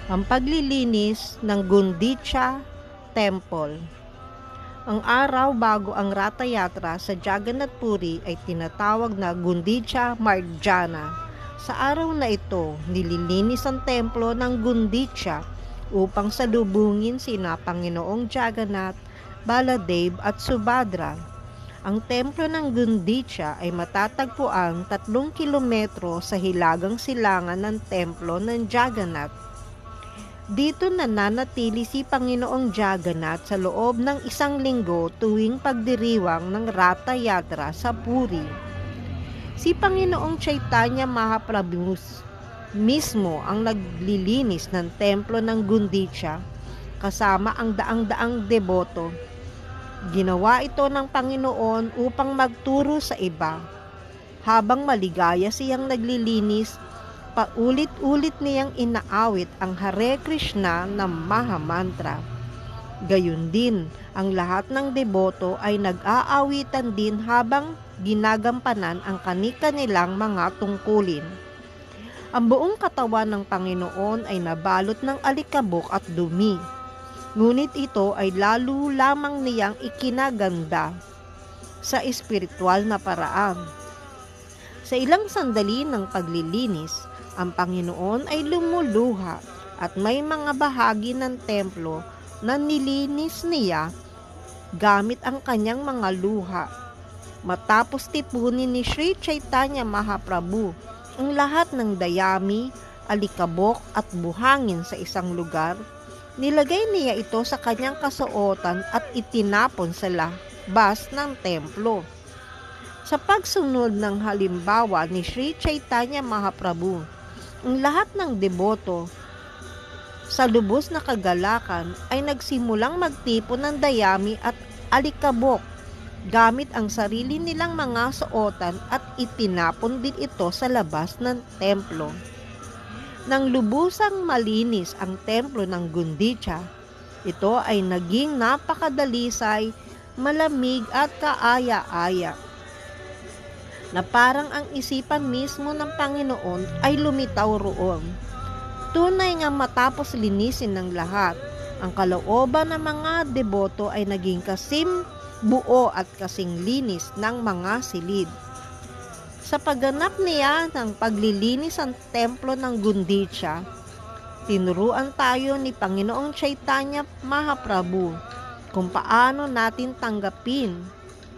Ang paglilinis ng Gundicha Temple. Ang araw bago ang Ratha Yatra sa Jagannath Puri ay tinatawag na Gundicha Marjana. Sa araw na ito, nililinis ang templo ng Gundicha upang salubungin sina Panginoong Jagannath, Baladev at Subhadra. Ang templo ng Gundicha ay matatagpuan 3 kilometro sa hilagang silangan ng templo ng Jagannath. Dito nananatili si Panginoong Jagannath sa loob ng 1 linggo tuwing pagdiriwang ng Ratha Yatra sa Puri. Si Panginoong Chaitanya Mahaprabhu mismo ang naglilinis ng templo ng Gundicha kasama ang daang-daang deboto. Ginawa ito ng Panginoon upang magturo sa iba. Habang maligaya siyang naglilinis, paulit-ulit niyang inaawit ang Hare Krishna na Mahamantra. Gayun din, ang lahat ng deboto ay nag-aawitan din habang ginagampanan ang kani-kanilang mga tungkulin. Ang buong katawan ng Panginoon ay nabalot ng alikabok at dumi. Ngunit ito ay lalo lamang niyang ikinaganda sa espiritual na paraan. Sa ilang sandali ng paglilinis, ang Panginoon ay lumuluha at may mga bahagi ng templo na nilinis niya gamit ang kanyang mga luha. Matapos tipunin ni Sri Chaitanya Mahaprabhu ang lahat ng dayami, alikabok at buhangin sa isang lugar, nilagay niya ito sa kanyang kasuotan at itinapon sa labas ng templo. Sa pagsunod ng halimbawa ni Sri Chaitanya Mahaprabhu, ang lahat ng deboto sa lubos na kagalakan ay nagsimulang magtipon ng dayami at alikabok gamit ang sarili nilang mga suotan at itinapon din ito sa labas ng templo. Nang lubusang malinis ang templo ng Gundicha, ito ay naging napakadalisay, malamig at kaaya-aya, na parang ang isipan mismo ng Panginoon ay lumitaw roon. Tunay nga matapos linisin ng lahat, ang kalooban ng mga deboto ay naging kasim buo at kasing linis ng mga silid. Sa pagganap niya ng paglilinis ng templo ng Gundicha, tinuruan tayo ni Panginoong Chaitanya Mahaprabhu kung paano natin tanggapin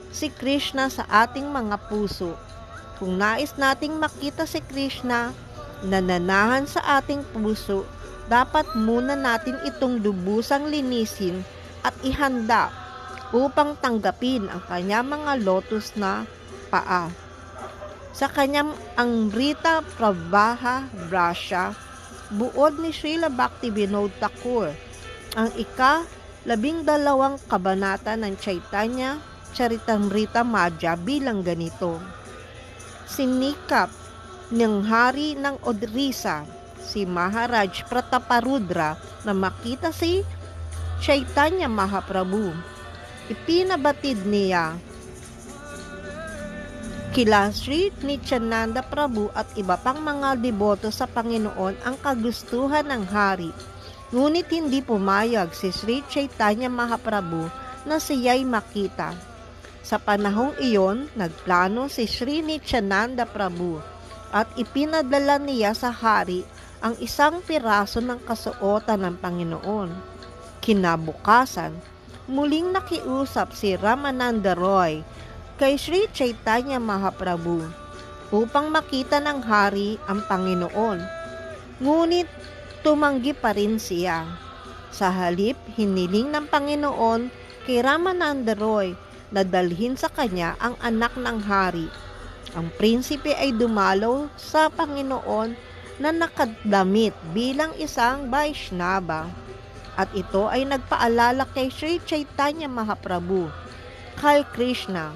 si Krishna sa ating mga puso. Kung nais nating makita si Krishna na nanahan sa ating puso, dapat muna natin itong lubusang linisin at ihanda upang tanggapin ang kanyang mga lotus na paa. Sa kanyang Amrita Pravaha Brasha, buod ni Srila Bhaktivinoda Thakur, ang ika-12 kabanata ng Chaitanya Charitamrita Madhya bilang ganito. Sinikap ng hari ng Odrisa, si Maharaj Prataparudra, na makita si Chaitanya Mahaprabhu. Ipinabatid niya kila Sri Nityananda Prabhu at iba pang mga deboto sa Panginoon ang kagustuhan ng hari. Ngunit hindi pumayag si Sri Chaitanya Mahaprabhu na siya'y makita. Sa panahong iyon, nagplano si Sri Nityananda Prabhu at ipinadala niya sa hari ang 1 piraso ng kasuotan ng Panginoon. Kinabukasan, muling nakiusap si Ramananda Roy kay Sri Chaitanya Mahaprabhu upang makita ng hari ang Panginoon. Ngunit tumanggi pa rin siya. Sa halip, hiniling ng Panginoon kay Ramananda Roy na dalhin sa kanya ang anak ng hari. Ang prinsipe ay dumalaw sa Panginoon na nakadamit bilang isang Vaishnava, at ito ay nagpaalala kay Sri Chaitanya Mahaprabhu kay Krishna.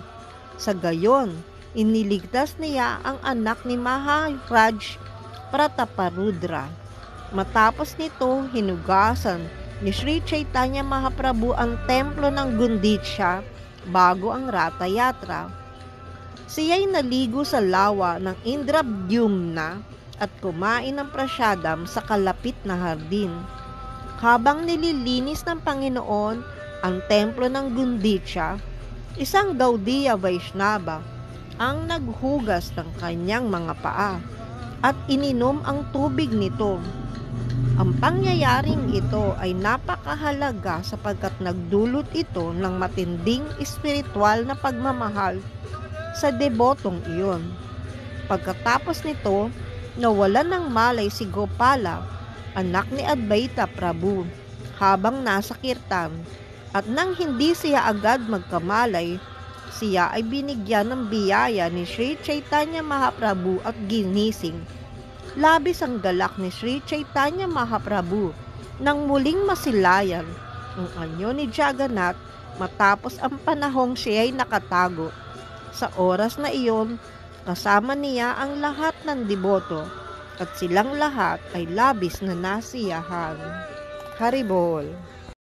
Sa gayon, iniligtas niya ang anak ni Maharaj Prataparudra. Matapos nito, hinugasan ni Sri Chaitanya Mahaprabhu ang templo ng Gundicha bago ang Ratha Yatra. Siya'y naligo sa lawa ng Indradyumna at kumain ng prasyadam sa kalapit na hardin. Habang nililinis ng Panginoon ang templo ng Gundicha, isang Gaudiya Vaishnava ang naghugas ng kanyang mga paa at ininom ang tubig nito. Ang pangyayaring ito ay napakahalaga sapagkat nagdulot ito ng matinding espiritual na pagmamahal sa debotong iyon. Pagkatapos nito, nawalan ng malay si Gopala, anak ni Advaita Prabhu, habang nasa kirtan, at nang hindi siya agad magkamalay, siya ay binigyan ng biyaya ni Sri Chaitanya Mahaprabhu at ginising. Labis ang galak ni Sri Chaitanya Mahaprabhu nang muling masilayan ang anyo ni Jagannath matapos ang panahong siya ay nakatago. Sa oras na iyon, kasama niya ang lahat ng deboto at silang lahat ay labis na nasiyahan. Haribol.